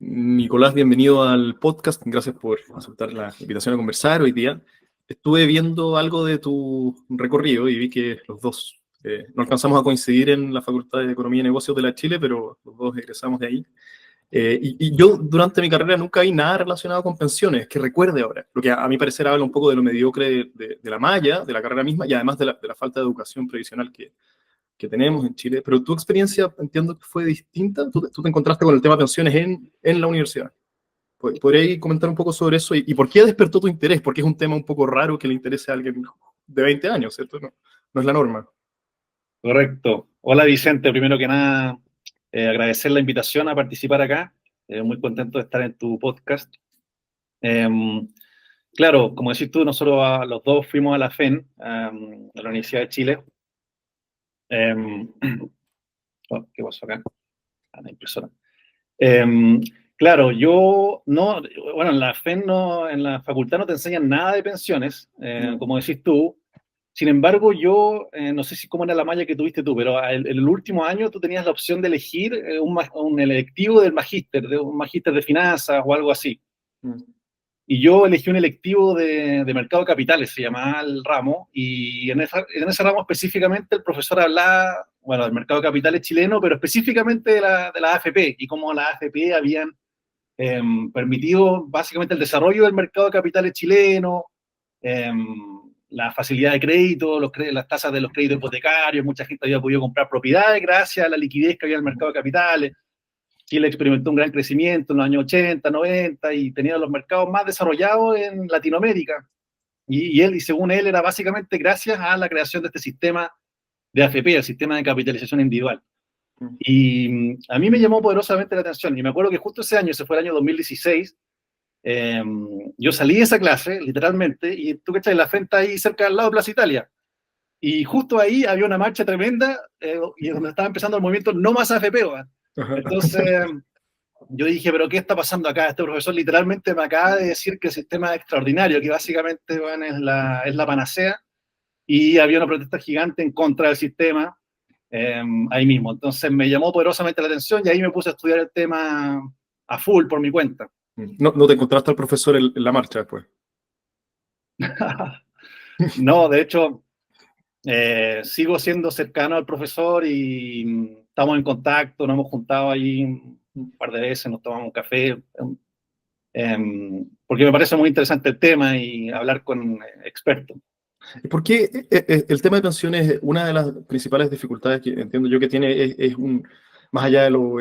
Nicolás, bienvenido al podcast. Gracias por aceptar la invitación a conversar hoy día. Estuve viendo algo de tu recorrido y vi que los dos no alcanzamos a coincidir en la Facultad de Economía y Negocios de la Chile, pero los dos egresamos de ahí. Y yo durante mi carrera nunca vi nada relacionado con pensiones, que recuerde ahora, lo que a mi parecer habla un poco de lo mediocre de la malla, de la carrera misma, y además de la falta de educación previsional que tenemos en Chile. Pero tu experiencia entiendo que fue distinta. Tú te encontraste con el tema pensiones en la universidad. ¿Podrías comentar un poco sobre eso y por qué despertó tu interés? Porque es un tema un poco raro que le interese a alguien de 20 años, ¿cierto? No, no es la norma. Correcto. Hola Vicente, primero que nada, agradecer la invitación a participar acá. Muy contento de estar en tu podcast. Eh, claro, como decís tú, nosotros los dos fuimos a la FEN, a la Universidad de Chile. Eh, oh, ¿qué pasó acá? A la impresora. Eh, claro, yo no, bueno, en la FEN no, en la facultad no te enseñan nada de pensiones, como decís tú. Sin embargo, yo no sé si cómo era la malla que tuviste tú, pero en el último año tú tenías la opción de elegir un electivo del magíster, de un magíster de finanzas o algo así. Mm. Y yo elegí un electivo de mercado de capitales, se llamaba el ramo, y en ese ramo específicamente el profesor hablaba, bueno, del mercado de capitales chileno, pero específicamente de la AFP y cómo las AFP habían permitido básicamente el desarrollo del mercado de capitales chileno, eh, la facilidad de crédito, las tasas de los créditos hipotecarios, mucha gente había podido comprar propiedades gracias a la liquidez que había en el mercado de capitales. Chile experimentó un gran crecimiento en los años 80, 90 y tenía los mercados más desarrollados en Latinoamérica. Y según él, era básicamente gracias a la creación de este sistema de AFP, el sistema de capitalización individual. Mm. Y a mí me llamó poderosamente la atención. Y me acuerdo que justo ese año, ese fue el año 2016, yo salí de esa clase, literalmente, y tú que estás en la frente ahí cerca al lado de Plaza Italia. Y justo ahí había una marcha tremenda y donde estaba empezando el movimiento No Más AFP. ¿Va? Entonces yo dije, pero ¿qué está pasando acá? Este profesor literalmente me acaba de decir que el sistema es extraordinario, que básicamente bueno, es la panacea, y había una protesta gigante en contra del sistema ahí mismo. Entonces me llamó poderosamente la atención y ahí me puse a estudiar el tema a full por mi cuenta. No, no te encontraste al profesor en la marcha después. No, de hecho, sigo siendo cercano al profesor y estamos en contacto, nos hemos juntado ahí un par de veces, nos tomamos un café, porque me parece muy interesante el tema y hablar con expertos. ¿Y por qué el tema de pensiones, una de las principales dificultades que entiendo yo que tiene más allá de lo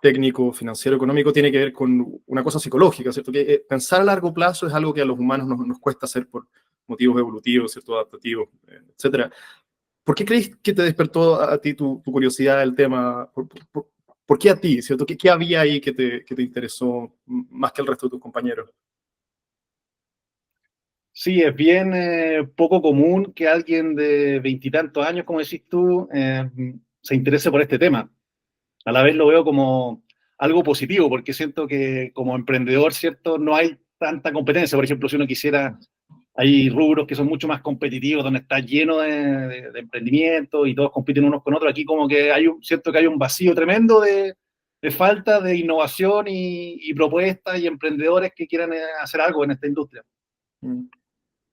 técnico, financiero, económico, tiene que ver con una cosa psicológica, ¿cierto? Que pensar a largo plazo es algo que a los humanos nos cuesta hacer por motivos evolutivos, ¿cierto? Adaptativos, etcétera. ¿Por qué crees que te despertó a ti tu curiosidad del tema? ¿Por qué a ti, ¿cierto? ¿Qué había ahí que te interesó más que el resto de tus compañeros? Sí, es bien poco común que alguien de veintitantos años, como decís tú, se interese por este tema. A la vez lo veo como algo positivo, porque siento que como emprendedor, ¿cierto? No hay tanta competencia. Por ejemplo, si uno quisiera, hay rubros que son mucho más competitivos, donde está lleno de emprendimiento y todos compiten unos con otros. Aquí como que siento que hay un vacío tremendo de falta de innovación y propuestas y emprendedores que quieran hacer algo en esta industria. Mm.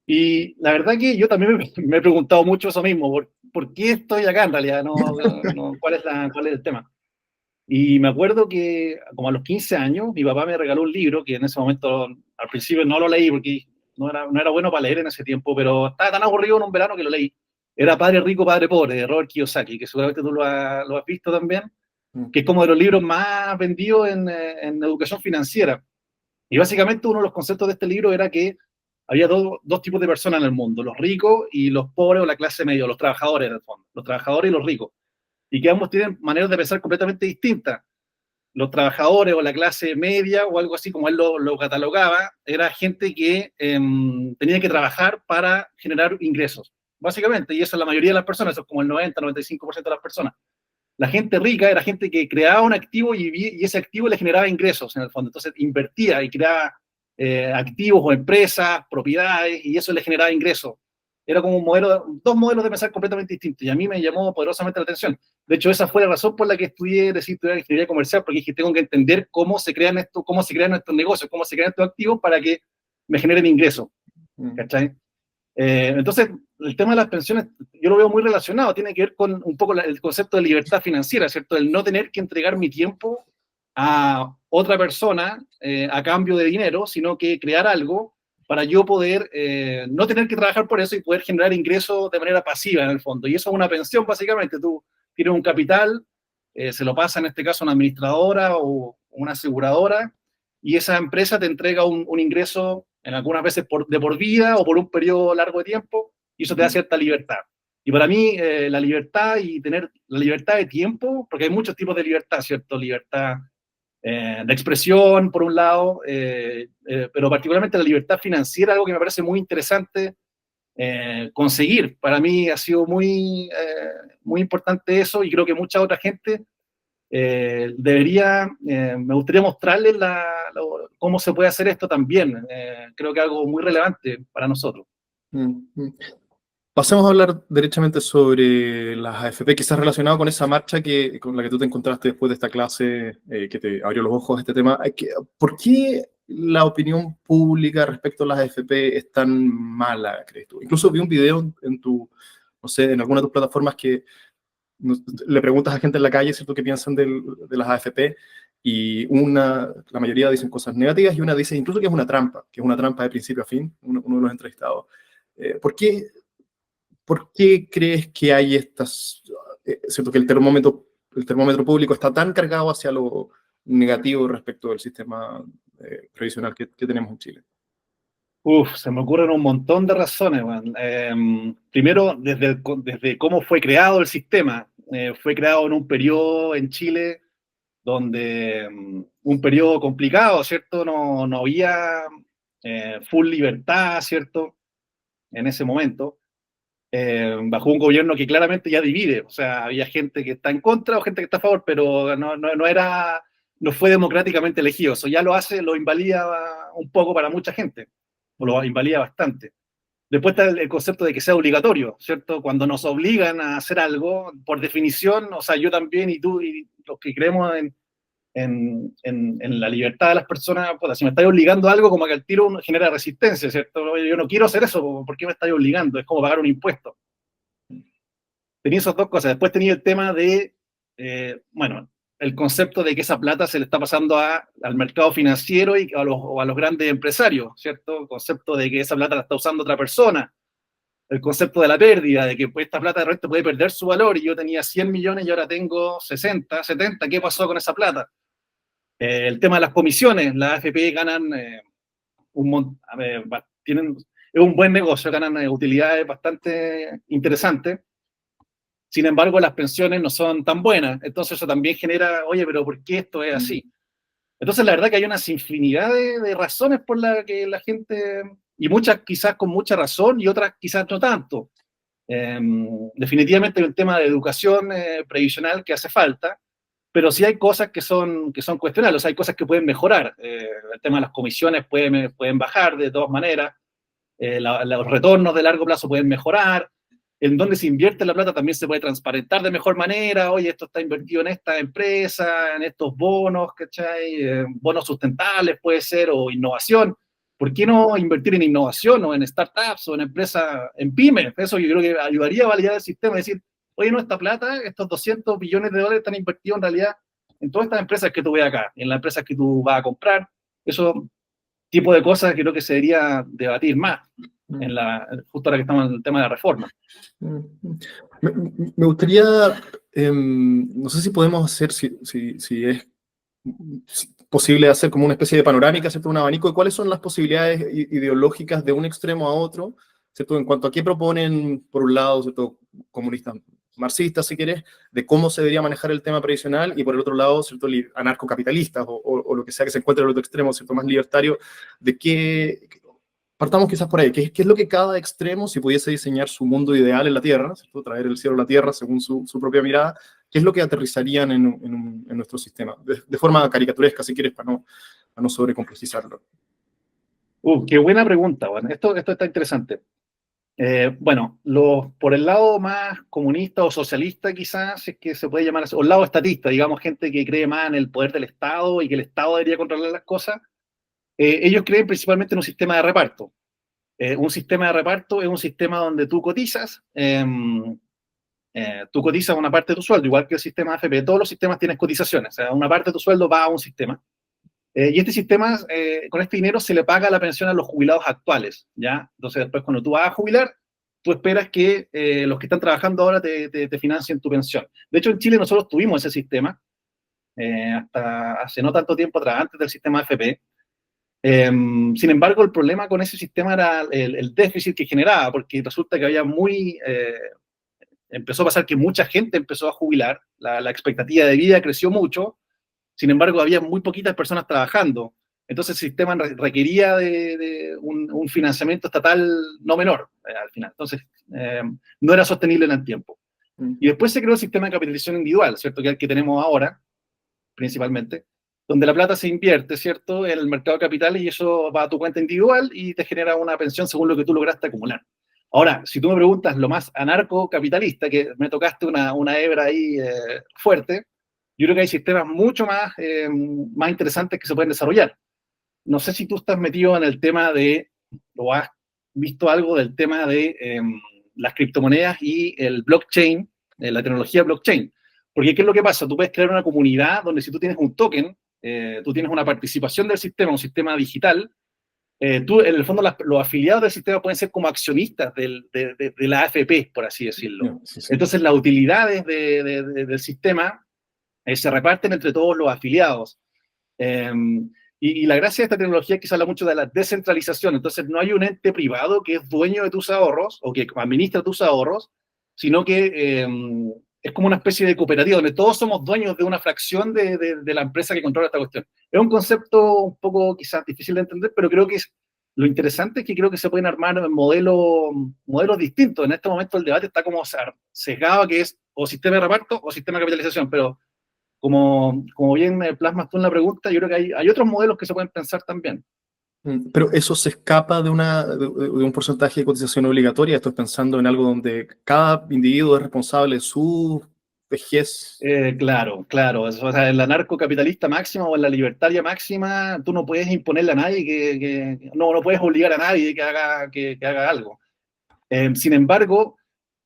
Y la verdad que yo también me he preguntado mucho eso mismo, ¿por qué estoy acá en realidad? ¿Cuál es el tema? Y me acuerdo que como a los 15 años, mi papá me regaló un libro que en ese momento, al principio no lo leí porque no era bueno para leer en ese tiempo, pero estaba tan aburrido en un verano que lo leí. Era Padre Rico, Padre Pobre, de Robert Kiyosaki, que seguramente tú lo has visto también, Mm. que es como de los libros más vendidos en educación financiera. Y básicamente uno de los conceptos de este libro era que había dos tipos de personas en el mundo, los ricos y los pobres o la clase media, los trabajadores en el fondo, los trabajadores y los ricos, y que ambos tienen maneras de pensar completamente distintas. Los trabajadores o la clase media o algo así como él lo catalogaba, era gente que tenía que trabajar para generar ingresos, básicamente, y eso es la mayoría de las personas, eso es como el 90-95% de las personas. La gente rica era gente que creaba un activo y ese activo le generaba ingresos en el fondo. Entonces invertía y creaba activos o empresas, propiedades, y eso le generaba ingresos. era como un modelo, dos modelos de pensar completamente distintos, y a mí me llamó poderosamente la atención. De hecho, esa fue la razón por la que decidí estudiar ingeniería comercial, porque dije, tengo que entender cómo se crean estos negocios, cómo se crean estos activos para que me generen ingresos, ¿cachai? Entonces, el tema de las pensiones, yo lo veo muy relacionado, tiene que ver con un poco el concepto de libertad financiera, ¿cierto? El no tener que entregar mi tiempo a otra persona a cambio de dinero, sino que crear algo para yo poder no tener que trabajar por eso y poder generar ingresos de manera pasiva en el fondo. Y eso es una pensión, básicamente. Tú tienes un capital, se lo pasa en este caso a una administradora o una aseguradora, y esa empresa te entrega un ingreso en algunas veces de por vida o por un periodo largo de tiempo, y eso te da cierta libertad. Y para mí, la libertad y tener la libertad de tiempo, porque hay muchos tipos de libertad, ¿cierto? Libertad de expresión, por un lado, pero particularmente la libertad financiera, algo que me parece muy interesante conseguir. Para mí ha sido muy importante eso, y creo que mucha otra gente me gustaría mostrarles cómo se puede hacer esto también. Creo que es algo muy relevante para nosotros. Pasemos a hablar derechamente sobre las AFP, quizás relacionado con esa marcha con la que tú te encontraste después de esta clase que te abrió los ojos a este tema. ¿Por qué la opinión pública respecto a las AFP es tan mala, crees tú? Incluso vi un video no sé, en alguna de tus plataformas que le preguntas a gente en la calle, ¿cierto?, qué piensan de las AFP, y la mayoría dicen cosas negativas, y una dice incluso que es una trampa de principio a fin, uno de los entrevistados. ¿Por qué crees que hay cierto, que el termómetro público está tan cargado hacia lo negativo respecto del sistema previsional que tenemos en Chile? Se me ocurren un montón de razones, man. Primero, desde cómo fue creado el sistema. Fue creado en un periodo en Chile donde un periodo complicado, ¿cierto? No había full libertad, ¿cierto? En ese momento, bajo un gobierno que claramente ya divide. O sea, había gente que está en contra o gente que está a favor, pero no fue democráticamente elegido. Eso ya lo invalida un poco para mucha gente, o lo invalida bastante. Después está el concepto de que sea obligatorio, ¿cierto? Cuando nos obligan a hacer algo, por definición, o sea, yo también y tú y los que creemos en la libertad de las personas, pues, si me estáis obligando a algo, como que al tiro uno genera resistencia, ¿cierto? Yo no quiero hacer eso, ¿por qué me estáis obligando? Es como pagar un impuesto. Tenía esas dos cosas. Después tenía el tema de, bueno, el concepto de que esa plata se le está pasando al mercado financiero y o a los grandes empresarios, ¿cierto? El concepto de que esa plata la está usando otra persona. El concepto de la pérdida, de que pues, esta plata de repente puede perder su valor, y yo tenía 100 millones y ahora tengo 60, 70, ¿qué pasó con esa plata? El tema de las comisiones, las AFP ganan es un buen negocio, ganan utilidades bastante interesantes. Sin embargo, las pensiones no son tan buenas, entonces eso también genera, oye, pero ¿por qué esto es así? Entonces, la verdad que hay una infinidad de razones por las que la gente, y muchas quizás con mucha razón y otras quizás no tanto. Definitivamente hay un tema de educación previsional que hace falta, pero sí hay cosas que son cuestionables, o sea, hay cosas que pueden mejorar. El tema de las comisiones pueden bajar de todas maneras, los retornos de largo plazo pueden mejorar, en dónde se invierte la plata también se puede transparentar de mejor manera. Oye, esto está invertido en esta empresa, en estos bonos, ¿cachai? Bonos sustentables puede ser, o innovación. ¿Por qué no invertir en innovación o en startups o en empresas, en pymes? Eso yo creo que ayudaría a validar el sistema y decir, oye, no, esta plata, estos 200 billones de dólares están invertidos en realidad en todas estas empresas que tú ves acá, en las empresas que tú vas a comprar. Eso tipo de cosas que creo que se debería debatir más justo ahora que estamos en el tema de la reforma. Me gustaría, no sé si podemos hacer, si es posible hacer como una especie de panorámica, ¿cierto? Un abanico de cuáles son las posibilidades ideológicas de un extremo a otro, ¿cierto? En cuanto a qué proponen, por un lado, ¿cierto?, comunistas marxistas, si querés, de cómo se debería manejar el tema previsional, y por el otro lado, ¿cierto?, anarcocapitalistas o lo que sea que se encuentre en el otro extremo, ¿cierto?, más libertario, de qué. Partamos quizás por ahí. ¿Qué es lo que cada extremo, si pudiese diseñar su mundo ideal en la Tierra, ¿cierto?, traer el cielo a la Tierra según su propia mirada, qué es lo que aterrizarían en nuestro sistema? De forma caricaturesca, si quieres, para no sobrecomplejizarlo. Qué buena pregunta, bueno. Esto está interesante. Bueno, por el lado más comunista o socialista quizás, si es que se puede llamar así, o el lado estatista, digamos, gente que cree más en el poder del Estado y que el Estado debería controlar las cosas, ellos creen principalmente en un sistema de reparto. Un sistema de reparto es un sistema donde tú cotizas una parte de tu sueldo, igual que el sistema AFP. Todos los sistemas tienen cotizaciones, o sea, una parte de tu sueldo va a un sistema. Y este sistema, con este dinero se le paga la pensión a los jubilados actuales, ¿ya? Entonces, después cuando tú vas a jubilar, tú esperas que los que están trabajando ahora te financien tu pensión. De hecho, en Chile nosotros tuvimos ese sistema hasta hace no tanto tiempo atrás, antes del sistema AFP. Sin embargo, el problema con ese sistema era el déficit que generaba, porque resulta que empezó a pasar que mucha gente empezó a jubilar, la expectativa de vida creció mucho, sin embargo, había muy poquitas personas trabajando. Entonces el sistema requería de un financiamiento estatal no menor al final. Entonces, no era sostenible en el tiempo. Y después se creó el sistema de capitalización individual, ¿cierto? Que es el que tenemos ahora, principalmente, donde la plata se invierte, ¿cierto? En el mercado de capitales y eso va a tu cuenta individual y te genera una pensión según lo que tú lograste acumular. Ahora, si tú me preguntas lo más anarcocapitalista, que me tocaste una hebra ahí fuerte, yo creo que hay sistemas mucho más interesantes que se pueden desarrollar. No sé si tú estás metido en el tema o has visto algo del tema de las criptomonedas y el blockchain, la tecnología blockchain. Porque ¿qué es lo que pasa? Tú puedes crear una comunidad donde si tú tienes un token, tú tienes una participación del sistema, un sistema digital, tú, en el fondo, los afiliados del sistema pueden ser como accionistas de la AFP, por así decirlo. Sí, sí. Entonces, las utilidades del sistema se reparten entre todos los afiliados. Y la gracia de esta tecnología es que se habla mucho de la descentralización. Entonces, no hay un ente privado que es dueño de tus ahorros o que administra tus ahorros, sino que es como una especie de cooperativa donde todos somos dueños de una fracción de la empresa que controla esta cuestión. Es un concepto un poco quizás difícil de entender, pero creo que lo interesante es que creo que se pueden armar modelos distintos. En este momento el debate está como sesgado, que es o sistema de reparto o sistema de capitalización, pero como bien me plasmas tú en la pregunta, yo creo que hay otros modelos que se pueden pensar también. Pero eso se escapa de un porcentaje de cotización obligatoria. Estoy pensando en algo donde cada individuo es responsable de su vejez. Claro, claro. O sea, en la anarcocapitalista máxima o en la libertaria máxima, tú no puedes imponerle a nadie no puedes obligar a nadie que haga algo. Sin embargo,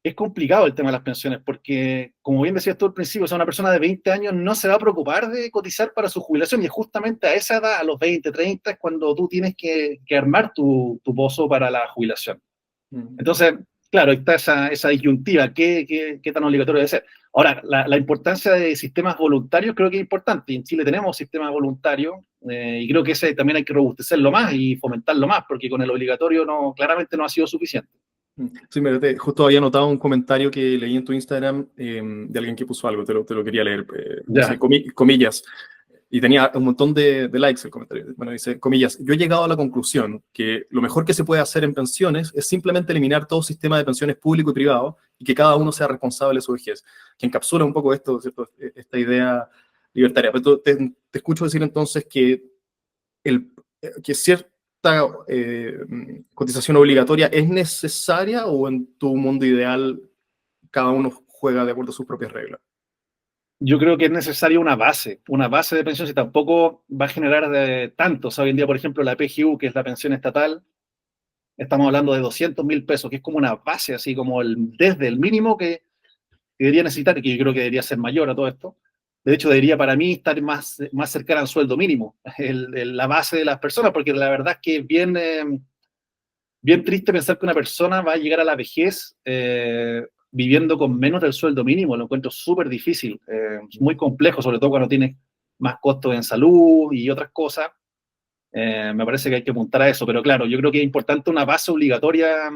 es complicado el tema de las pensiones, porque, como bien decías tú al principio, o sea, una persona de 20 años no se va a preocupar de cotizar para su jubilación, y es justamente a esa edad, a los 20, 30, es cuando tú tienes que armar tu pozo para la jubilación. Entonces, claro, está esa disyuntiva, ¿qué tan obligatorio debe ser? Ahora, la importancia de sistemas voluntarios creo que es importante, y en Chile tenemos sistemas voluntarios, y creo que ese también hay que robustecerlo más y fomentarlo más, porque con el obligatorio claramente no ha sido suficiente. Sí, mira, justo había notado un comentario que leí en tu Instagram de alguien que puso algo, te lo quería leer. Dice, Ya. comillas, y tenía un montón de likes el comentario. Bueno, dice, comillas, yo he llegado a la conclusión que lo mejor que se puede hacer en pensiones es simplemente eliminar todo sistema de pensiones público y privado y que cada uno sea responsable de su vejez, que encapsula un poco esto, ¿cierto? Esta idea libertaria. Pero te escucho decir entonces que cierta cotización obligatoria es necesaria, o en tu mundo ideal cada uno juega de acuerdo a sus propias reglas. Yo creo que es necesaria una base de pensión, si tampoco va a generar tanto. O sea, hoy en día, por ejemplo, la PGU, que es la pensión estatal, estamos hablando de 200.000 pesos, que es como una base, así como desde el mínimo que debería necesitar, y que yo creo que debería ser mayor a todo esto. De hecho, debería para mí estar más cercana al sueldo mínimo, la base de las personas, porque la verdad es que es bien triste pensar que una persona va a llegar a la vejez viviendo con menos del sueldo mínimo. Lo encuentro súper difícil, es muy complejo, sobre todo cuando tienes más costos en salud y otras cosas. Me parece que hay que apuntar a eso, pero claro, yo creo que es importante una base obligatoria,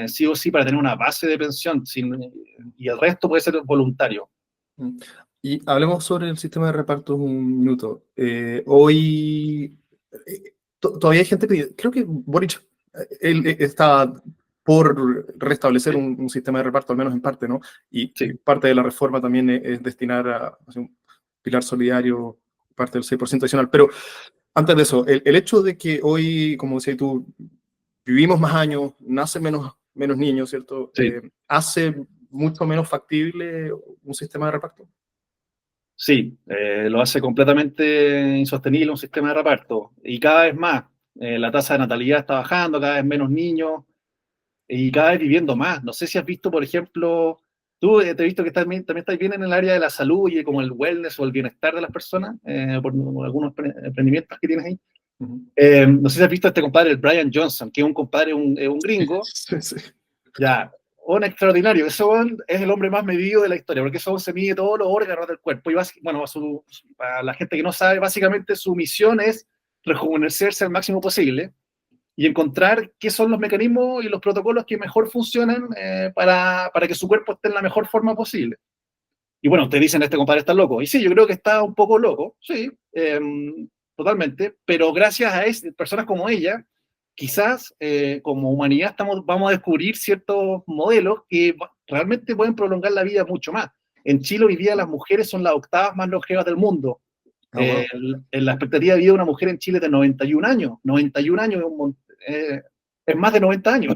sí o sí, para tener una base de pensión, y el resto puede ser voluntario. Y hablemos sobre el sistema de reparto un minuto. Hoy todavía hay gente que, creo que Boric, él está por restablecer un sistema de reparto, al menos en parte, ¿no? Y Sí. parte de la reforma también es destinar a un pilar solidario, parte del 6% adicional. Pero antes de eso, el hecho de que hoy, como decías tú, vivimos más años, nacen menos menos niños, ¿cierto? Sí. ¿Hace mucho menos factible un sistema de reparto? Sí, lo hace completamente insostenible un sistema de reparto. Y cada vez más, la tasa de natalidad está bajando, cada vez menos niños y cada vez viviendo más. No sé si has visto, por ejemplo, tú te he visto que también estás bien en el área de la salud y como el wellness o el bienestar de las personas, por algunos emprendimientos que tienes ahí. Ujú. No sé si has visto a este compadre, el Brian Johnson, que es un compadre, un gringo, Sí, sí. ya, un extraordinario. Ese weón es el hombre más medido de la historia, porque ese weón se mide todos los órganos del cuerpo. Y bueno, para la gente que no sabe, básicamente su misión es rejuvenecerse al máximo posible y encontrar qué son los mecanismos y los protocolos que mejor funcionan para que su cuerpo esté en la mejor forma posible. Y bueno, te dicen, este compadre está loco. Y sí, yo creo que está un poco loco, sí, totalmente, pero gracias a personas como ella, quizás como humanidad vamos a descubrir ciertos modelos que realmente pueden prolongar la vida mucho más. En Chile hoy día las mujeres son las octavas más longevas del mundo. Ah, wow. La expectativa de vida de una mujer en Chile es de 91 años. 91 años es más de 90 años.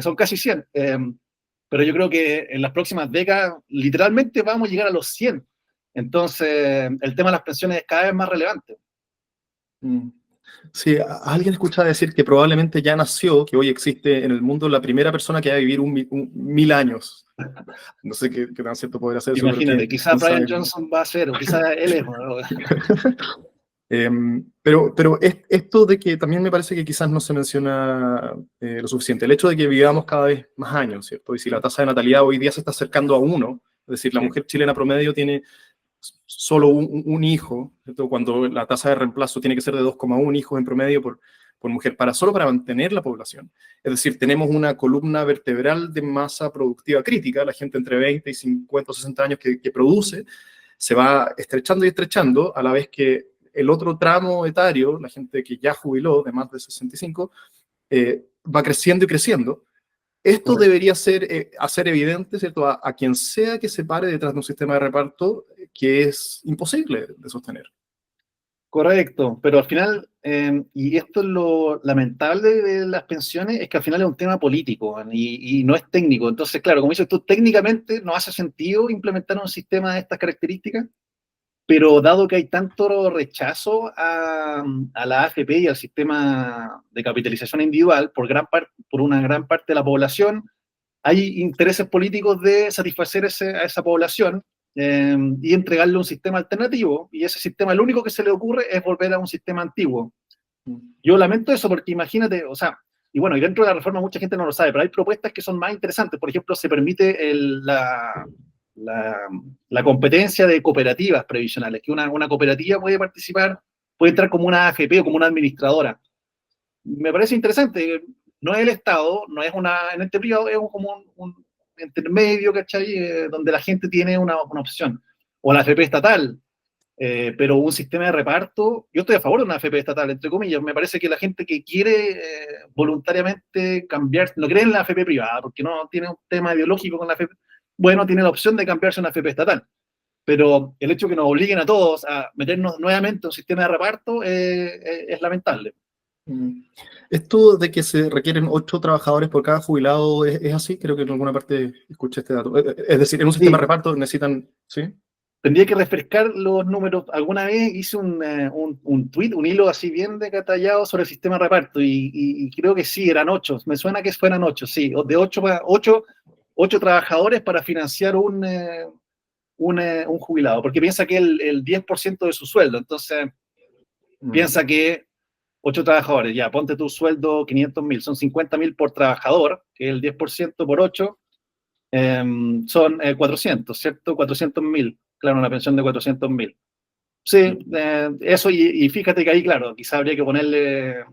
Son casi 100. Pero yo creo que en las próximas décadas literalmente vamos a llegar a los 100. Entonces, el tema de las pensiones es cada vez más relevante. Mm. Sí, alguien escucha decir que probablemente ya nació, que hoy existe en el mundo la primera persona que va a vivir 1000 años. No sé qué tan cierto podría ser eso, pero Imagínate, quizás quién Brian sabe. Johnson va a ser, o quizás él es. Pero esto de que también me parece que quizás no se menciona lo suficiente, el hecho de que vivamos cada vez más años, ¿cierto? Y si la tasa de natalidad hoy día se está acercando a 1, es decir, la Sí, mujer chilena promedio tiene solo un hijo, ¿cierto? Cuando la tasa de reemplazo tiene que ser de 2,1 hijos en promedio por mujer, solo para mantener la población. Es decir, tenemos una columna vertebral de masa productiva crítica, la gente entre 20 y 50 o 60 años que produce, se va estrechando y estrechando, a la vez que el otro tramo etario, la gente que ya jubiló de más de 65, va creciendo y creciendo. Esto correcto. debería hacer evidente, ¿cierto?, a quien sea que se pare detrás de un sistema de reparto que es imposible de sostener. Correcto, pero al final, y esto es lo lamentable de las pensiones, es que al final es un tema político y no es técnico. Entonces, claro, como dices tú, técnicamente no hace sentido implementar un sistema de estas características, pero dado que hay tanto rechazo a la AFP y al sistema de capitalización individual por una gran parte de la población, hay intereses políticos de satisfacer a esa población y entregarle un sistema alternativo. Y ese sistema, lo único que se le ocurre es volver a un sistema antiguo. Yo lamento eso porque imagínate, o sea, y bueno, y dentro de la reforma mucha gente no lo sabe, pero hay propuestas que son más interesantes. Por ejemplo, se permite la, la competencia de cooperativas previsionales, que una cooperativa puede participar, puede entrar como una AFP o como una administradora. Me parece interesante. No es el Estado, no es un ente privado, es como un intermedio, ¿cachai? Donde la gente tiene una opción. O la AFP estatal, pero un sistema de reparto. Yo estoy a favor de una AFP estatal, entre comillas. Me parece que la gente que quiere voluntariamente cambiar, no cree en la AFP privada, porque no tiene un tema ideológico con la AFP, bueno, tiene la opción de cambiarse a una AFP estatal. Pero el hecho de que nos obliguen a todos a meternos nuevamente en un sistema de reparto es lamentable. Mm. Esto de que se requieren 8 trabajadores por cada jubilado, ¿es así? Creo que en alguna parte escuché este dato. Es decir, en un sistema de Sí, reparto necesitan, ¿sí? tendría que refrescar los números. Alguna vez hice un tweet, un hilo así bien detallado sobre el sistema de reparto y creo que sí, eran 8. Me suena que fueran 8, sí. De 8 trabajadores para financiar un jubilado. Porque piensa que el 10% de su sueldo. Entonces, Mm. piensa que 8 trabajadores, ya, ponte tu sueldo 500.000, son 50.000 por trabajador, que el 10% por 8 son 400, ¿cierto? 400.000, claro, una pensión de 400.000. Sí, eso y fíjate que ahí, claro, quizá habría que ponerle,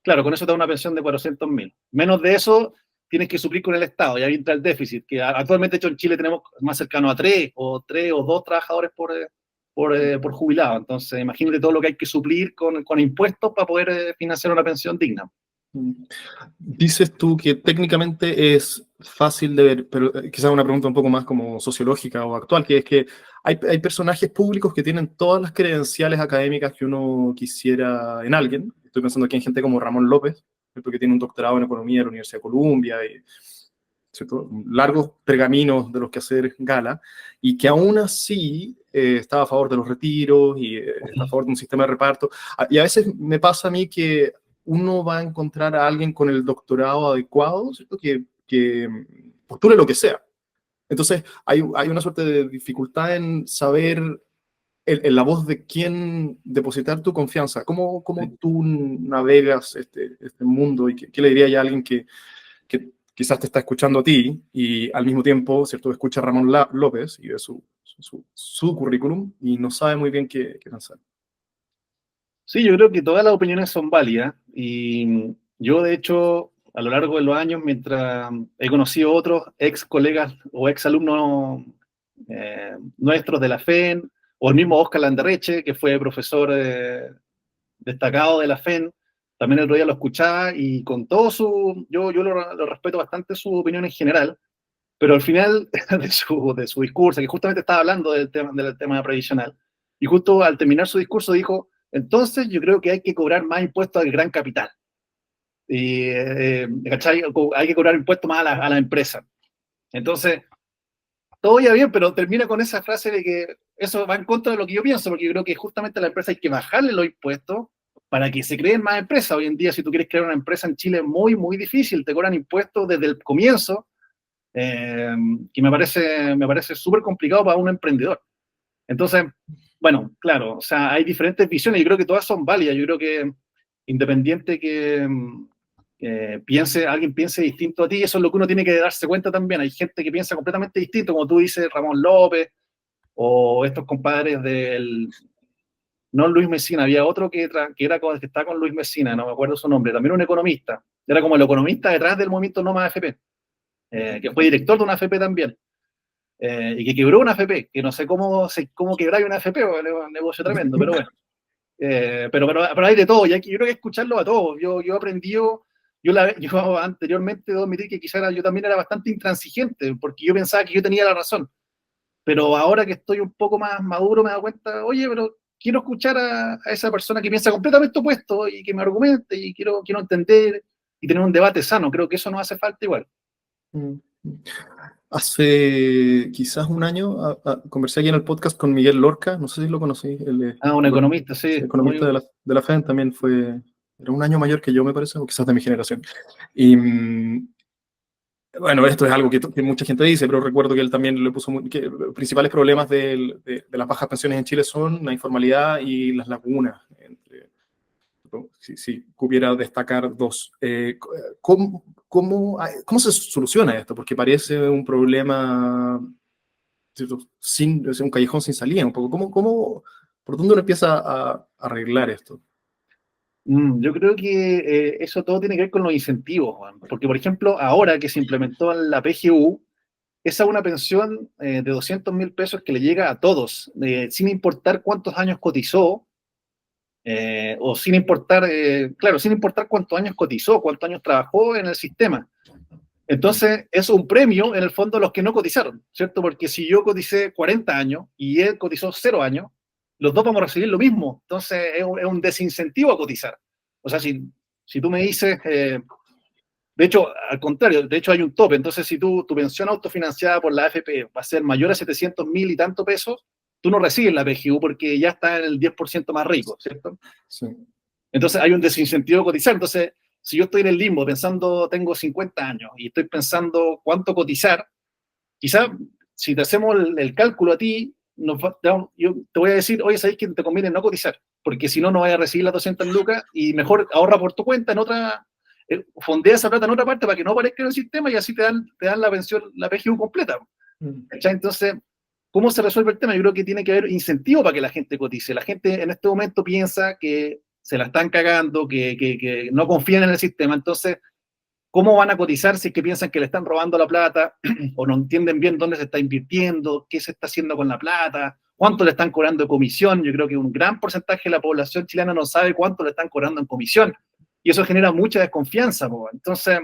claro, con eso te da una pensión de 400.000. Menos de eso tienes que suplir con el Estado, y ahí entra el déficit, que actualmente, de hecho, en Chile tenemos más cercano a 3 o 2 trabajadores por jubilado. Entonces, imagínate todo lo que hay que suplir con impuestos para poder financiar una pensión digna. Mm. Dices tú que técnicamente es fácil de ver, pero quizás una pregunta un poco más como sociológica o actual, que es que hay personajes públicos que tienen todas las credenciales académicas que uno quisiera en alguien. Estoy pensando aquí en gente como Ramón López, ejemplo, que tiene un doctorado en economía de la Universidad de Columbia, y, ¿cierto? Largos pergaminos de los que hacer gala, y que aún así estaba a favor de los retiros y está a favor de un sistema de reparto. Y a veces me pasa a mí que uno va a encontrar a alguien con el doctorado adecuado, ¿cierto? Que postule lo que sea. Entonces, hay una suerte de dificultad en saber en la voz de quién depositar tu confianza. ¿Cómo tú navegas este mundo? ¿Y qué le diría a alguien que quizás te está escuchando a ti y al mismo tiempo, ¿cierto?, escucha a Ramón López y ve su currículum y no sabe muy bien qué pensar? Sí, yo creo que todas las opiniones son válidas y yo, de hecho, a lo largo de los años, mientras he conocido otros ex colegas o ex alumnos nuestros de la FEN, o el mismo Oscar Landerreche, que fue profesor destacado de la FEN, también el otro día lo escuchaba y con todo yo lo respeto bastante su opinión en general, pero al final de su discurso, que justamente estaba hablando del tema previsional, y justo al terminar su discurso dijo: entonces yo creo que hay que cobrar más impuestos al gran capital. Y, ¿cachai? Hay que cobrar impuestos más a la empresa. Entonces, todo ya bien, pero termina con esa frase de que eso va en contra de lo que yo pienso, porque yo creo que justamente a la empresa hay que bajarle los impuestos para que se creen más empresas. Hoy en día, si tú quieres crear una empresa en Chile, es muy, muy difícil. Te cobran impuestos desde el comienzo, que me parece súper complicado para un emprendedor. Entonces, bueno, claro, o sea, hay diferentes visiones y creo que todas son válidas. Yo creo que independiente que alguien piense distinto a ti, eso es lo que uno tiene que darse cuenta también. Hay gente que piensa completamente distinto, como tú dices, Ramón López, o estos compadres no Luis Mesina, había otro que estaba con Luis Mesina, no me acuerdo su nombre, también un economista, era como el economista detrás del movimiento Noma AFP, que fue director de una AFP también. Y que quebró una AFP, que no sé cómo quebrar una AFP, es un negocio tremendo, pero bueno. Pero hay de todo, y yo creo que escucharlo a todos. Yo he aprendido, yo anteriormente debo admitir que quizás yo también era bastante intransigente, porque yo pensaba que yo tenía la razón. Pero ahora que estoy un poco más maduro me he dado cuenta, oye, pero quiero escuchar a esa persona que piensa completamente opuesto y que me argumente, y quiero entender y tener un debate sano. Creo que eso nos hace falta igual. Hace quizás un año conversé aquí en el podcast con Miguel Lorca, no sé si lo conocí. Un economista, sí. Economista de la FEN, también era un año mayor que yo, me parece, o quizás de mi generación. Y bueno, esto es algo que mucha gente dice, pero recuerdo que él también le puso que los principales problemas de las bajas pensiones en Chile son la informalidad y las lagunas. Si pudiera destacar dos. ¿Cómo se soluciona esto? Porque parece un problema, ¿cierto?, es un callejón sin salida, un poco. ¿Por dónde uno empieza a arreglar esto? Yo creo que eso todo tiene que ver con los incentivos, Juan. Porque, por ejemplo, ahora que se implementó la PGU, esa es una pensión de 200.000 pesos que le llega a todos, sin importar cuántos años cotizó, o sin importar, claro, sin importar cuántos años cotizó, cuántos años trabajó en el sistema. Entonces, eso es un premio, en el fondo, a los que no cotizaron, ¿cierto? Porque si yo coticé 40 años y él cotizó 0 años, los dos vamos a recibir lo mismo. Entonces, es un desincentivo a cotizar. O sea, si tú me dices, de hecho, al contrario, de hecho hay un tope. Entonces, si tu pensión autofinanciada por la AFP va a ser mayor a 700.000 y tanto pesos, tú no recibes la PGU porque ya está en el 10% más rico, ¿cierto? Sí. Entonces, hay un desincentivo a cotizar. Entonces, si yo estoy en el limbo pensando, tengo 50 años y estoy pensando cuánto cotizar, quizás si te hacemos el cálculo a ti, yo te voy a decir, oye, ¿sabéis que te conviene no cotizar? Porque si no, no vas a recibir las 200 lucas y mejor ahorra por tu cuenta en otra, fondea esa plata en otra parte para que no aparezca en el sistema y así te dan la pensión, la PGU completa. Entonces, ¿cómo se resuelve el tema? Yo creo que tiene que haber incentivo para que la gente cotice. La gente en este momento piensa que se la están cagando, que no confían en el sistema. Entonces, ¿cómo van a cotizar si es que piensan que le están robando la plata o no entienden bien dónde se está invirtiendo, qué se está haciendo con la plata, cuánto le están cobrando de comisión? Yo creo que un gran porcentaje de la población chilena no sabe cuánto le están cobrando en comisión y eso genera mucha desconfianza. Entonces,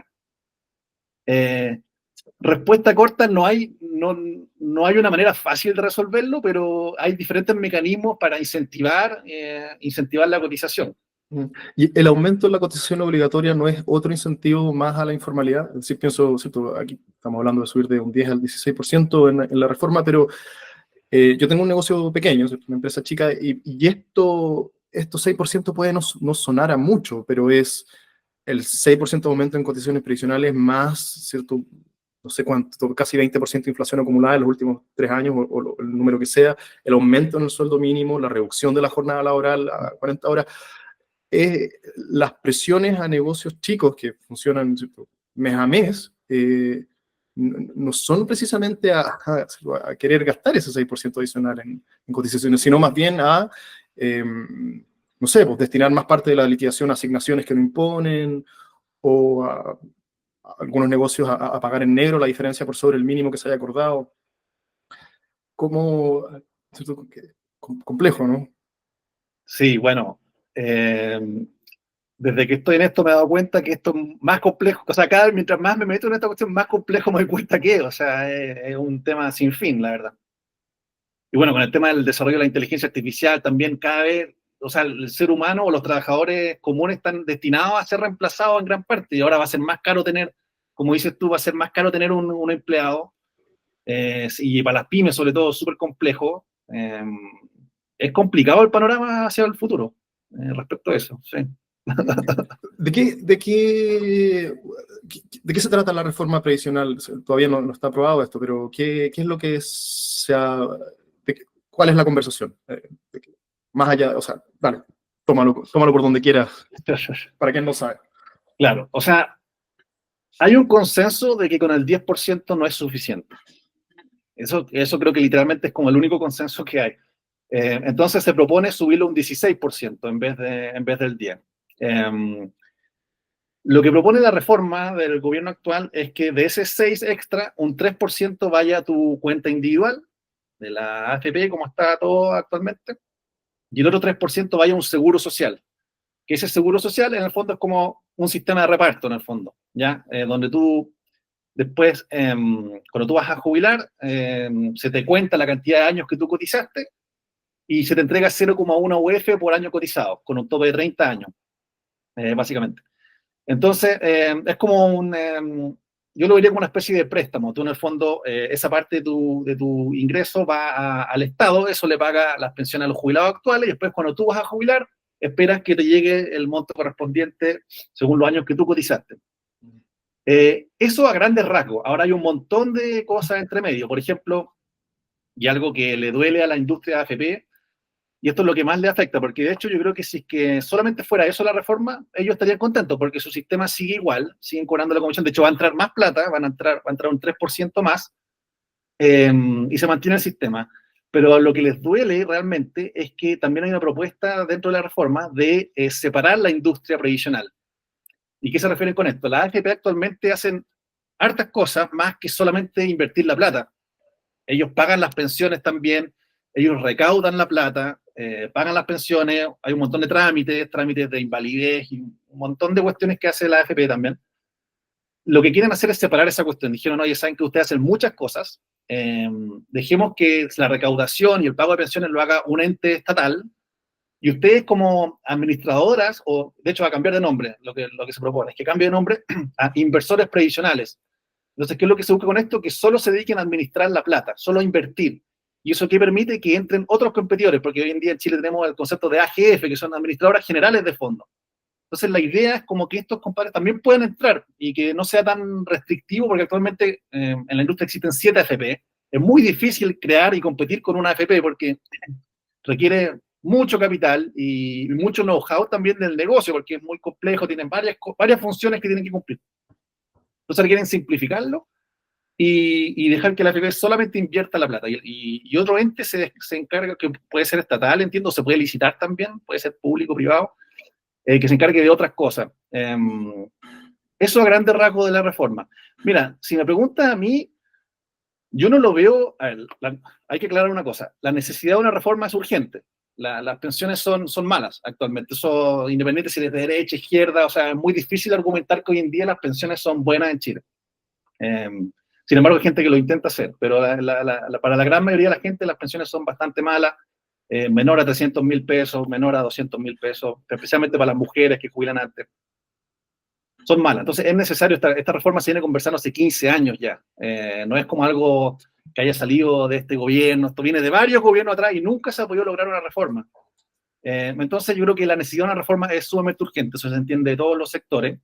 respuesta corta, no hay una manera fácil de resolverlo, pero hay diferentes mecanismos para incentivar la cotización. ¿Y el aumento en la cotización obligatoria no es otro incentivo más a la informalidad? Es decir, pienso, ¿cierto? Aquí estamos hablando de subir de un 10 al 16% en la reforma, pero yo tengo un negocio pequeño, ¿cierto? Una empresa chica, y estos 6% puede no sonar a mucho, pero es el 6% de aumento en cotizaciones previsionales más, ¿cierto? No sé cuánto, casi 20% de inflación acumulada en los últimos 3 años, o el número que sea, el aumento en el sueldo mínimo, la reducción de la jornada laboral a 40 horas. Las presiones a negocios chicos que funcionan, ¿cierto?, mes a mes, no son precisamente a querer gastar ese 6% adicional en cotizaciones, sino más bien a, no sé, pues destinar más parte de la liquidación a asignaciones que no imponen, o a algunos negocios a pagar en negro la diferencia por sobre el mínimo que se haya acordado. Como, ¿cierto?, complejo, ¿no? Sí, bueno, eh, desde que estoy en esto me he dado cuenta que esto es más complejo, o sea, mientras más me meto en esta cuestión, más complejo me doy cuenta que es, o sea, es un tema sin fin, la verdad. Y bueno, con el tema del desarrollo de la inteligencia artificial también cada vez, o sea, el ser humano o los trabajadores comunes están destinados a ser reemplazados en gran parte y ahora va a ser más caro tener, como dices tú, va a ser más caro tener un empleado, y para las pymes sobre todo súper complejo. Es complicado el panorama hacia el futuro, respecto a eso, sí. ¿De qué se trata la reforma previsional? Todavía no está aprobado esto, pero ¿qué es lo que cuál es la conversación? Más allá, o sea, dale, tómalo por donde quieras, para quien no sabe. Claro, o sea, hay un consenso de que con el 10% no es suficiente. Eso creo que literalmente es como el único consenso que hay. Entonces se propone subirlo un 16% en vez del 10%. Lo que propone la reforma del gobierno actual es que de ese 6 extra, un 3% vaya a tu cuenta individual, de la AFP, como está todo actualmente, y el otro 3% vaya a un seguro social, que ese seguro social en el fondo es como un sistema de reparto en el fondo, ¿ya? Donde tú después, cuando tú vas a jubilar, se te cuenta la cantidad de años que tú cotizaste y se te entrega 0,1 UF por año cotizado, con un tope de 30 años, básicamente. Entonces, es como yo lo diría como una especie de préstamo. Tú en el fondo, esa parte de tu ingreso va al Estado, eso le paga las pensiones a los jubilados actuales, y después cuando tú vas a jubilar, esperas que te llegue el monto correspondiente según los años que tú cotizaste. Eso a grandes rasgos. Ahora hay un montón de cosas entre medio. Por ejemplo, y algo que le duele a la industria de AFP, y esto es lo que más le afecta, porque de hecho yo creo que si es que solamente fuera eso la reforma, ellos estarían contentos, porque su sistema sigue igual, siguen cobrando la comisión, de hecho va a entrar más plata, va a entrar un 3% más, y se mantiene el sistema. Pero lo que les duele realmente es que también hay una propuesta dentro de la reforma de separar la industria previsional. ¿Y qué se refieren con esto? Las AFP actualmente hacen hartas cosas más que solamente invertir la plata. Ellos pagan las pensiones también, ellos recaudan la plata, pagan las pensiones, hay un montón de trámites de invalidez y un montón de cuestiones que hace la AFP también. Lo que quieren hacer es separar esa cuestión. Dijeron, oye, saben que ustedes hacen muchas cosas, dejemos que la recaudación y el pago de pensiones lo haga un ente estatal, y ustedes como administradoras, o de hecho va a cambiar de nombre, lo que se propone es que cambie de nombre a inversores previsionales. Entonces, ¿qué es lo que se busca con esto? Que solo se dediquen a administrar la plata, solo a invertir. ¿Y eso qué permite? Que entren otros competidores, porque hoy en día en Chile tenemos el concepto de AGF, que son administradoras generales de fondos. Entonces, la idea es como que estos compadres también puedan entrar y que no sea tan restrictivo, porque actualmente en la industria existen 7 AFP. Es muy difícil crear y competir con una AFP porque requiere mucho capital y mucho know-how también del negocio, porque es muy complejo, tienen varias funciones que tienen que cumplir. Entonces quieren simplificarlo y dejar que la AFP solamente invierta la plata. Y otro ente se encarga, que puede ser estatal, entiendo, se puede licitar también, puede ser público, privado, que se encargue de otras cosas. Eso a grandes rasgos de la reforma. Mira, si me preguntas a mí, yo no lo veo, hay que aclarar una cosa, la necesidad de una reforma es urgente. Las pensiones son malas actualmente, eso independiente si es de derecha, izquierda, o sea, es muy difícil argumentar que hoy en día las pensiones son buenas en Chile. Sin embargo, hay gente que lo intenta hacer, pero para la gran mayoría de la gente las pensiones son bastante malas. menor a 300.000 pesos, menor a 200.000 pesos, especialmente para las mujeres que jubilan antes. Son malas. Entonces es necesario, esta reforma se viene conversando hace 15 años ya. No es como algo que haya salido de este gobierno, esto viene de varios gobiernos atrás y nunca se ha podido lograr una reforma. Entonces yo creo que la necesidad de una reforma es sumamente urgente, eso se entiende de todos los sectores.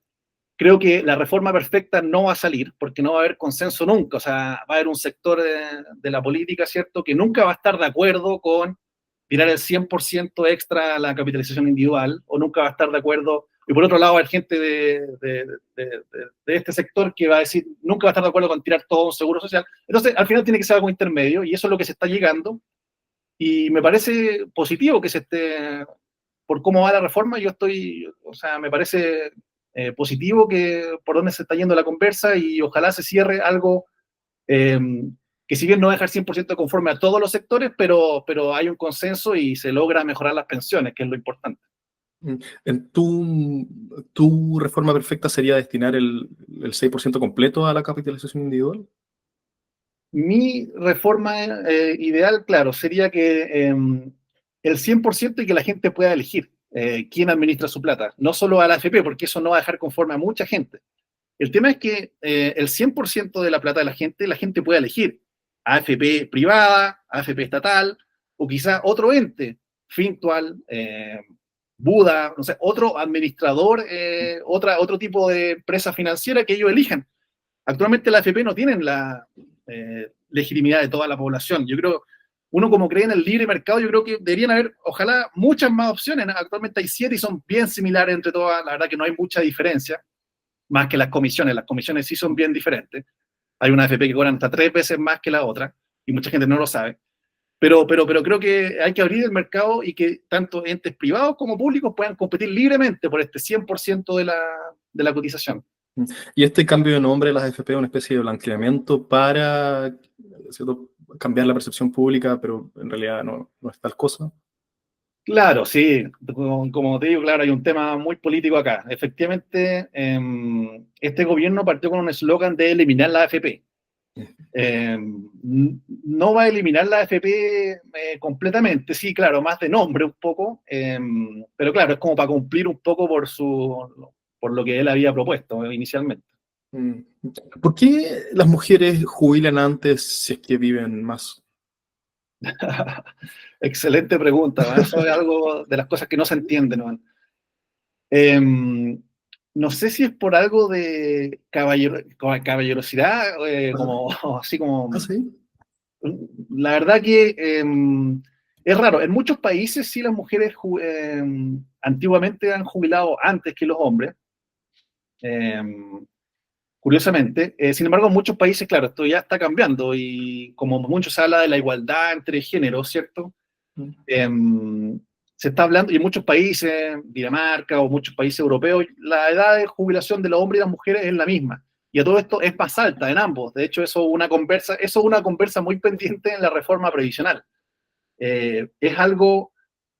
Creo que la reforma perfecta no va a salir, porque no va a haber consenso nunca, o sea, va a haber un sector de la política, ¿cierto?, que nunca va a estar de acuerdo con tirar el 100% extra a la capitalización individual, o nunca va a estar de acuerdo, y por otro lado hay gente de este sector que va a decir, nunca va a estar de acuerdo con tirar todo un seguro social. Entonces, al final tiene que ser algo intermedio, y eso es lo que se está llegando, y me parece positivo que se esté, por cómo va la reforma, yo estoy, o sea, me parece positivo que por dónde se está yendo la conversa y ojalá se cierre algo eh, que si bien no va a dejar 100% conforme a todos los sectores, pero hay un consenso y se logra mejorar las pensiones, que es lo importante. En tu reforma perfecta sería destinar el 6% completo a la capitalización individual. Mi reforma ideal, claro, sería que el 100% y que la gente pueda elegir quién administra su plata, no solo a la AFP, porque eso no va a dejar conforme a mucha gente. El tema es que el 100% de la plata de la gente puede elegir AFP privada, AFP estatal, o quizá otro ente, Fintual, Buda, no sé, otro administrador, otro tipo de empresa financiera que ellos elijan. Actualmente la AFP no tienen la legitimidad de toda la población. Yo creo, uno como cree en el libre mercado, yo creo que deberían haber, ojalá, muchas más opciones. Actualmente hay 7 y son bien similares entre todas, la verdad que no hay mucha diferencia, más que las comisiones sí son bien diferentes. Hay una AFP que cobran hasta 3 veces más que la otra, y mucha gente no lo sabe. Pero creo que hay que abrir el mercado y que tanto entes privados como públicos puedan competir libremente por este 100% de la cotización. Y este cambio de nombre de las AFP es una especie de blanqueamiento para, ¿cierto?, cambiar la percepción pública, pero en realidad no es tal cosa. Claro, sí, como te digo, claro, hay un tema muy político acá. Efectivamente, este gobierno partió con un eslogan de eliminar la AFP. No va a eliminar la AFP completamente, sí, claro, más de nombre un poco, pero claro, es como para cumplir un poco por lo que él había propuesto inicialmente. ¿Por qué las mujeres jubilan antes si es que viven más? Excelente pregunta, ¿no? Eso es algo de las cosas que no se entienden, ¿no? No sé si es por algo de caballerosidad, como, así como... ¿Ah, sí? La verdad que es raro. En muchos países sí las mujeres antiguamente han jubilado antes que los hombres, eh, curiosamente. Sin embargo, en muchos países, claro, esto ya está cambiando y como mucho se habla de la igualdad entre géneros, ¿cierto? Se está hablando, y en muchos países, Dinamarca o muchos países europeos, la edad de jubilación de los hombres y las mujeres es la misma. Y a todo esto es más alta en ambos. De hecho, eso es una conversa muy pendiente en la reforma previsional. Es algo,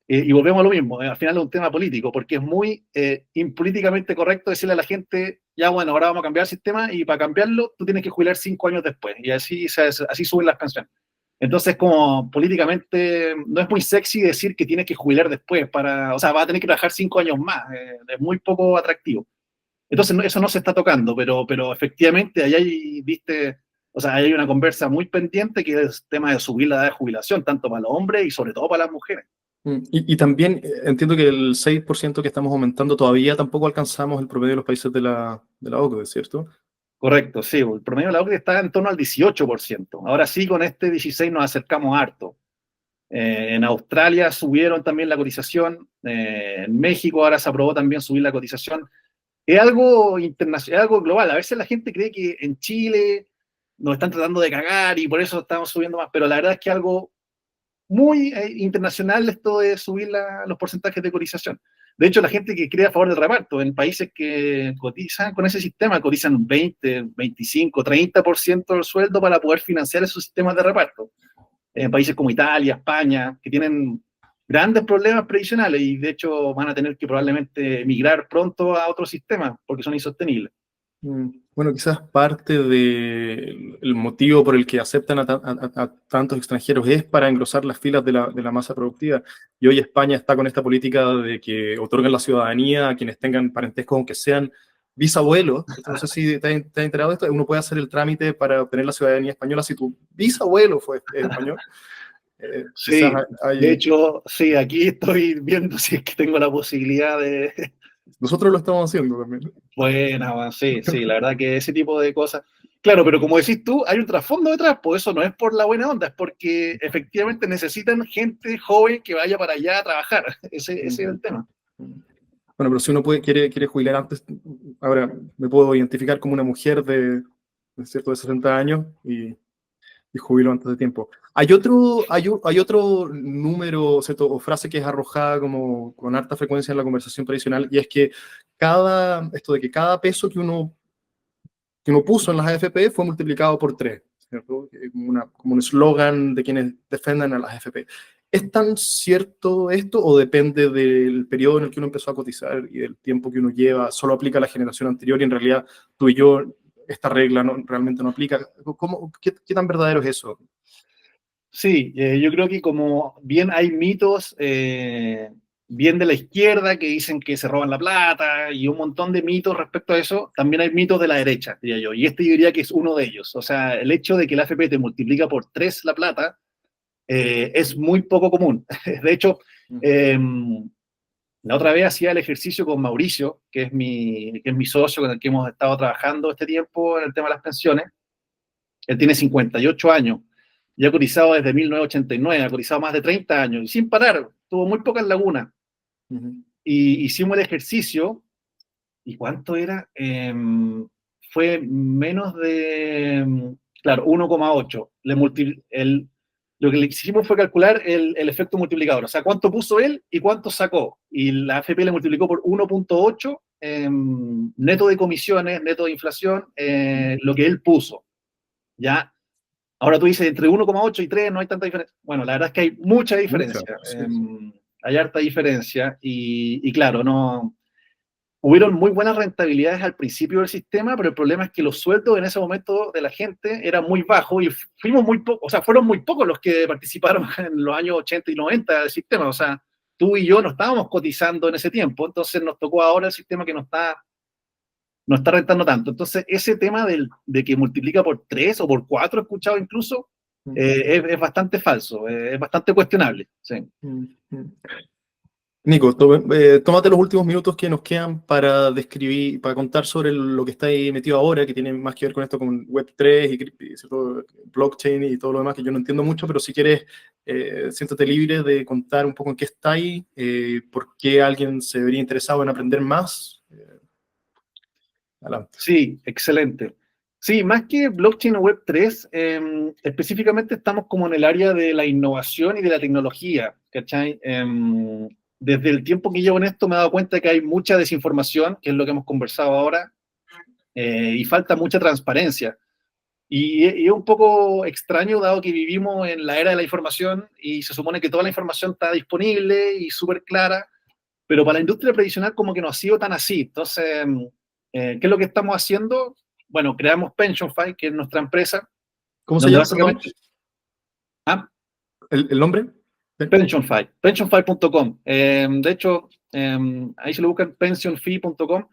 y volvemos a lo mismo, al final es un tema político, porque es muy impolíticamente correcto decirle a la gente, ya bueno, ahora vamos a cambiar el sistema y para cambiarlo tú tienes que jubilar 5 años después. Y así suben las pensiones. Entonces, como políticamente, no es muy sexy decir que tienes que jubilar después o sea, va a tener que trabajar 5 años más, es muy poco atractivo. Entonces, eso no se está tocando, pero efectivamente ahí hay, viste, o sea, ahí hay una conversa muy pendiente que es el tema de subir la edad de jubilación, tanto para los hombres y sobre todo para las mujeres. Y también entiendo que el 6% que estamos aumentando todavía tampoco alcanzamos el promedio de los países de la OCDE, ¿cierto? Correcto, sí, el promedio de la OCDE está en torno al 18%. Ahora sí, con este 16 nos acercamos harto. En Australia subieron también la cotización, en México ahora se aprobó también subir la cotización. Es algo internacional, algo global. A veces la gente cree que en Chile nos están tratando de cagar y por eso estamos subiendo más, pero la verdad es que algo muy internacional esto de subir los porcentajes de cotización. De hecho, la gente que cree a favor del reparto, en países que cotizan con ese sistema, cotizan 20, 25, 30% del sueldo para poder financiar esos sistemas de reparto. En países como Italia, España, que tienen grandes problemas previsionales y de hecho van a tener que probablemente migrar pronto a otros sistemas porque son insostenibles. Bueno, quizás parte del motivo por el que aceptan a tantos extranjeros es para engrosar las filas de la masa productiva. Y hoy España está con esta política de que otorgan la ciudadanía a quienes tengan parentesco, aunque sean bisabuelos. No sé si te has enterado de esto. Uno puede hacer el trámite para obtener la ciudadanía española si tu bisabuelo fue español. Quizás Sí, de hay. hecho, sí, aquí estoy viendo si es que tengo la posibilidad de... Nosotros lo estamos haciendo también. Bueno, sí, sí, la verdad que ese tipo de cosas... Claro, pero como decís tú, hay un trasfondo detrás, pues eso no es por la buena onda, es porque efectivamente necesitan gente joven que vaya para allá a trabajar. Ese es el tema. Bueno, pero si uno quiere jubilar antes, ahora me puedo identificar como una mujer de 60 años y jubilo antes de tiempo. Hay otro número, ¿cierto? O frase que es arrojada como con harta frecuencia en la conversación tradicional, y es que esto de que cada peso que uno puso en las AFP fue multiplicado por 3, ¿cierto? Como un eslogan de quienes defienden a las AFP. ¿Es tan cierto esto o depende del periodo en el que uno empezó a cotizar y del tiempo que uno lleva? ¿Solo aplica a la generación anterior y en realidad tú y yo, esta regla realmente no aplica? ¿Qué tan verdadero es eso? Sí, yo creo que como bien hay mitos, bien de la izquierda que dicen que se roban la plata y un montón de mitos respecto a eso, también hay mitos de la derecha, diría yo. Y este yo diría que es uno de ellos. O sea, el hecho de que la AFP te multiplica por 3 la plata es muy poco común. De hecho, eh, la otra vez hacía el ejercicio con Mauricio, que es mi socio con el que hemos estado trabajando este tiempo en el tema de las pensiones. Él tiene 58 años y ha cotizado desde 1989, ha cotizado más de 30 años y sin parar, tuvo muy pocas lagunas. Ujú. Y hicimos el ejercicio, ¿y cuánto era? Fue menos de, claro, 1,8. Lo que le hicimos fue calcular el efecto multiplicador, o sea, cuánto puso él y cuánto sacó. Y la AFP le multiplicó por 1,8 neto de comisiones, neto de inflación, lo que él puso. Ya, ahora tú dices, entre 1,8 y 3 no hay tanta diferencia. Bueno, la verdad es que hay mucha Mucha, diferencia. sí, sí. Hay harta diferencia y claro, no, hubieron muy buenas rentabilidades al principio del sistema, pero el problema es que los sueldos en ese momento de la gente eran muy bajos y fuimos muy pocos, o sea, fueron muy pocos los que participaron en los años 80 y 90 del sistema. O sea, tú y yo no estábamos cotizando en ese tiempo, entonces nos tocó ahora el sistema que no está rentando tanto. Entonces, ese tema de que multiplica por 3 o por 4, he escuchado incluso, es bastante falso, es bastante cuestionable. Sí. Nico, tómate los últimos minutos que nos quedan para describir, para contar sobre lo que está ahí metido ahora, que tiene más que ver con esto, con Web3 y ¿cierto? Blockchain y todo lo demás, que yo no entiendo mucho, pero si quieres, siéntate libre de contar un poco en qué está ahí, por qué alguien se vería interesado en aprender más. Adelante. Sí, excelente. Sí, más que blockchain o Web3, específicamente estamos como en el área de la innovación y de la tecnología, ¿cachai? Desde el tiempo que llevo en esto me he dado cuenta que hay mucha desinformación, que es lo que hemos conversado ahora, y falta mucha transparencia. Y es un poco extraño dado que vivimos en la era de la información y se supone que toda la información está disponible y súper clara, pero para la industria tradicional como que no ha sido tan así. Entonces, ¿qué es lo que estamos haciendo? Bueno, creamos PensionFi, que es nuestra empresa, ¿Cómo se donde llama, perdón? básicamente... Ah, ¿El nombre? PensionFi, pensionfi.com. De hecho, ahí se lo buscan pensionfi.com.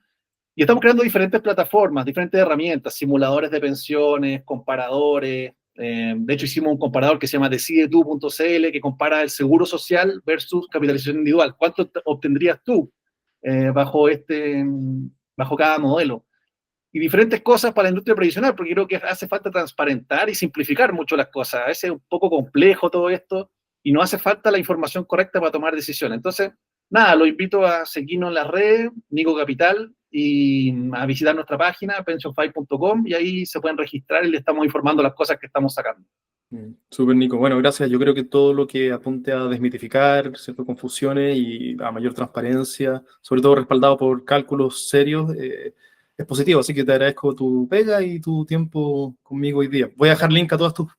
Y estamos creando diferentes plataformas, diferentes herramientas, simuladores de pensiones, comparadores. De hecho, hicimos un comparador que se llama decidetu.cl, que compara el seguro social versus capitalización individual. ¿Cuánto obtendrías tú bajo bajo cada modelo? Y diferentes cosas para la industria previsional, porque creo que hace falta transparentar y simplificar mucho las cosas. A veces es un poco complejo todo esto y no hace falta la información correcta para tomar decisiones. Entonces, nada, lo invito a seguirnos en las redes, Nico Capital, y a visitar nuestra página, pensionfile.com, y ahí se pueden registrar y le estamos informando las cosas que estamos sacando. Súper, Nico. Bueno, gracias. Yo creo que todo lo que apunte a desmitificar ciertas confusiones y a mayor transparencia, sobre todo respaldado por cálculos serios, es positivo. Así que te agradezco tu pega y tu tiempo conmigo hoy día. Voy a dejar link a todas tus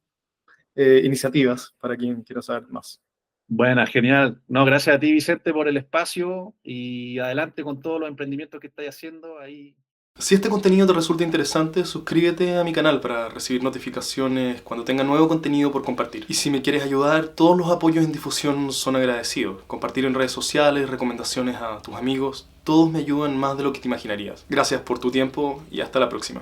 iniciativas para quien quiera saber más. Buena, genial. No, gracias a ti, Vicente, por el espacio y adelante con todos los emprendimientos que estáis haciendo ahí. Si este contenido te resulta interesante, suscríbete a mi canal para recibir notificaciones cuando tenga nuevo contenido por compartir. Y si me quieres ayudar, todos los apoyos en difusión son agradecidos. Compartir en redes sociales, recomendaciones a tus amigos, todos me ayudan más de lo que te imaginarías. Gracias por tu tiempo y hasta la próxima.